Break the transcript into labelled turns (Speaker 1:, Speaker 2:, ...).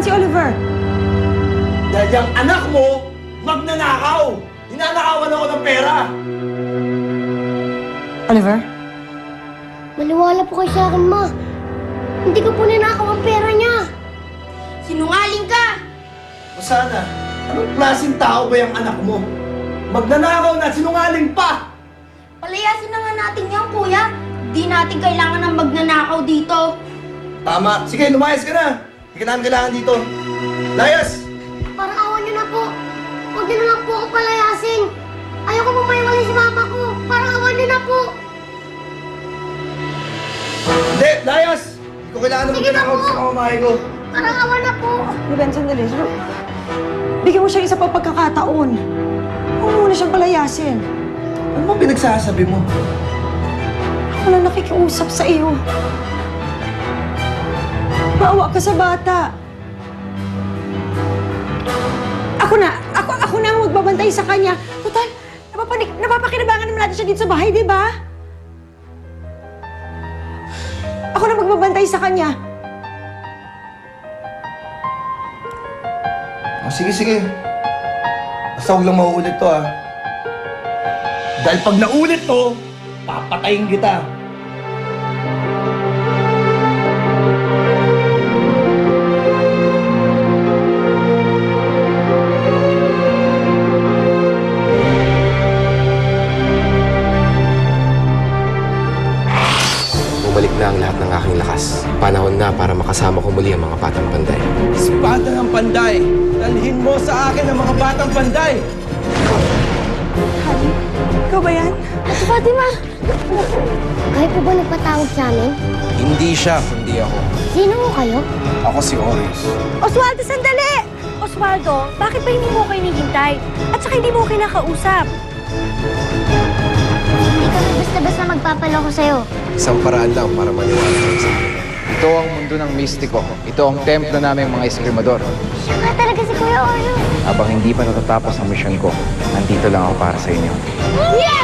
Speaker 1: si Oliver?
Speaker 2: Dahil yung anak mo, magnanakaw! Hinanakawan ako ng pera!
Speaker 1: Oliver?
Speaker 3: Maniwala po kayo sa akin, Ma. Hindi ko po ninakaw ang pera niya.
Speaker 4: Sinungaling ka!
Speaker 2: O sana, anong klaseng tao ba yung anak mo? Magnanakaw na, sinungaling pa!
Speaker 4: Palayasin na nga natin yan, kuya. Di natin kailangan ng magnanakaw dito.
Speaker 2: Tama. Sige, lumayas ka na. Hindi ka namin kailangan dito. Layas!
Speaker 3: Parang awan niyo na po. Huwag niyo na lang po ako palayasin. Ayoko po maiwalay si mama ko. Parang awan niyo na po.
Speaker 2: Hindi, layas! Hindi ko kailangan ng
Speaker 3: Sige na
Speaker 2: magnanakaw
Speaker 3: po.
Speaker 2: sa kamamahay ko.
Speaker 3: Parang awan na po.
Speaker 1: Ruben, sandali. Bigyan mo siya isa pa pagkakataon. Huwag mo muna siyang palayasin.
Speaker 2: Ano ba pinagsasabi mo?
Speaker 1: Ako na nakikiusap sa iyo. Maawa ka sa bata. Ako na ang magbabantay sa kanya. Total, napapakinabangan naman natin siya dito sa bahay, di ba? Ako na magbabantay sa kanya.
Speaker 2: Oh, sige. Basta huwag lang mauulit to, ah. Dahil pag naulit to, papatayin kita.
Speaker 5: Bumalik na ang lahat ng aking lakas. Panahon na para makasama ko muli ang mga batang panday.
Speaker 6: Espada ng panday! Dalhin mo sa akin ang mga batang panday!
Speaker 1: Honey, ikaw ba yan?
Speaker 3: Ate Fatima! Kayo po ba nagpatawag sa amin?
Speaker 6: Hindi siya, kundi ako.
Speaker 3: Sino ho kayo?
Speaker 6: Ako si Oris.
Speaker 7: Oswaldo, sandali! Oswaldo, bakit ba hindi mo ko hinihintay? At saka hindi mo ko kinakausap?
Speaker 3: Hindi kami basta-basta magpapaloko sa'yo.
Speaker 5: Isang paraan lang para maniwala kayo sa akin.
Speaker 8: Ito ang mundo ng mistiko. Ito ang templo naming mga eskrimador.
Speaker 3: Siya nga talaga si Kuya Orlo.
Speaker 8: Habang hindi pa natatapos ang misyon ko, nandito lang ako para sa inyo.
Speaker 3: Yeah!